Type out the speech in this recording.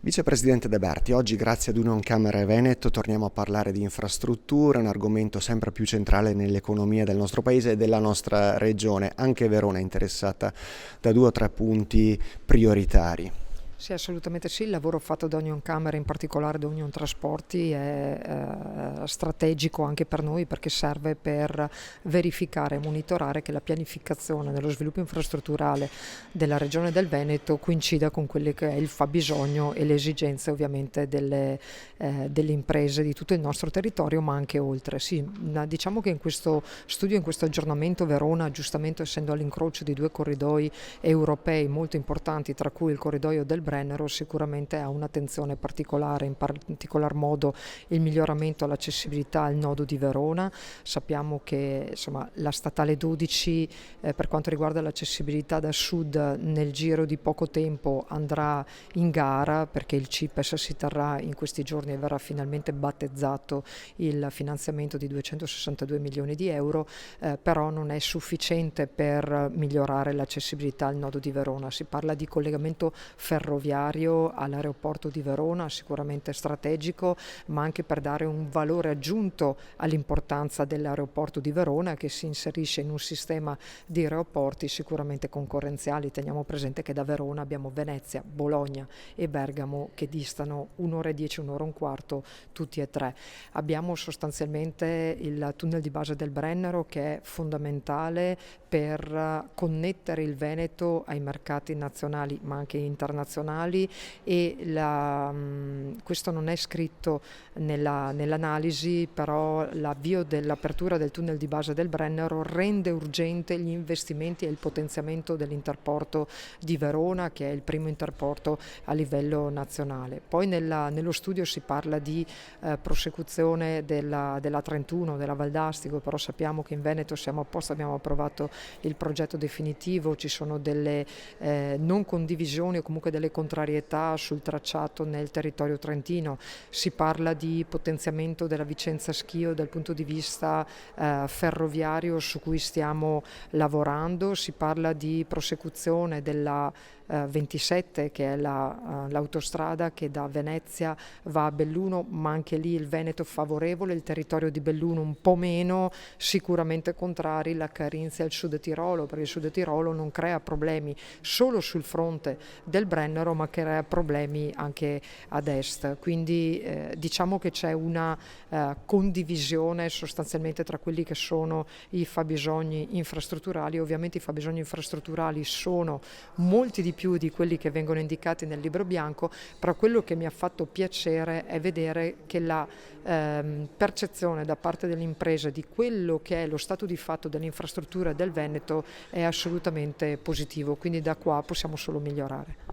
Vicepresidente De Berti, oggi grazie ad Unioncamere Veneto torniamo a parlare di infrastrutture, un argomento sempre più centrale nell'economia del nostro paese e della nostra regione. Anche Verona è interessata da 2 o 3 punti prioritari. Sì, assolutamente sì. Il lavoro fatto da Unioncamere, in particolare da Union Trasporti, è strategico anche per noi perché serve per verificare e monitorare che la pianificazione dello sviluppo infrastrutturale della regione del Veneto coincida con quello che è il fabbisogno e le esigenze ovviamente delle imprese di tutto il nostro territorio, ma anche oltre. Sì, diciamo che in questo studio, in questo aggiornamento, Verona, giustamente essendo all'incrocio di 2 corridoi europei molto importanti, tra cui il corridoio del Brennero, sicuramente ha un'attenzione particolare, in particolar modo il miglioramento all'accessibilità al nodo di Verona. Sappiamo che la statale 12 per quanto riguarda l'accessibilità da sud nel giro di poco tempo andrà in gara, perché il CIPES si terrà in questi giorni e verrà finalmente battezzato il finanziamento di 262 milioni di euro, però non è sufficiente per migliorare l'accessibilità al nodo di Verona. Si parla di collegamento ferroviario all'aeroporto di Verona, sicuramente strategico, ma anche per dare un valore aggiunto all'importanza dell'aeroporto di Verona, che si inserisce in un sistema di aeroporti sicuramente concorrenziali. Teniamo presente che da Verona abbiamo Venezia, Bologna e Bergamo che distano 1 ora e 10, 1 ora e un quarto, tutti e tre. Abbiamo sostanzialmente il tunnel di base del Brennero, che è fondamentale per connettere il Veneto ai mercati nazionali ma anche internazionali, e questo non è scritto nell'analisi, però l'avvio dell'apertura del tunnel di base del Brennero rende urgente gli investimenti e il potenziamento dell'interporto di Verona, che è il primo interporto a livello nazionale. Poi nello studio si parla di prosecuzione della 31, della Valdastico, però sappiamo che in Veneto siamo a posto, abbiamo approvato il progetto definitivo, ci sono delle non condivisioni o comunque delle contrarietà sul tracciato nel territorio trentino. Si parla di potenziamento della Vicenza Schio dal punto di vista ferroviario, su cui stiamo lavorando. Si parla di prosecuzione della 27, che è l'autostrada che da Venezia va a Belluno, ma anche lì il Veneto favorevole, il territorio di Belluno un po' meno, sicuramente contrari la Carinzia e il Sud Tirolo, perché il Sud Tirolo non crea problemi solo sul fronte del Brennero, ma crea problemi anche ad est. Quindi diciamo che c'è una condivisione sostanzialmente tra quelli che sono i fabbisogni infrastrutturali. Ovviamente i fabbisogni infrastrutturali sono molti di più di quelli che vengono indicati nel libro bianco, però quello che mi ha fatto piacere è vedere che la percezione da parte delle imprese di quello che è lo stato di fatto delle infrastrutture del Veneto è assolutamente positivo, quindi da qua possiamo solo migliorare.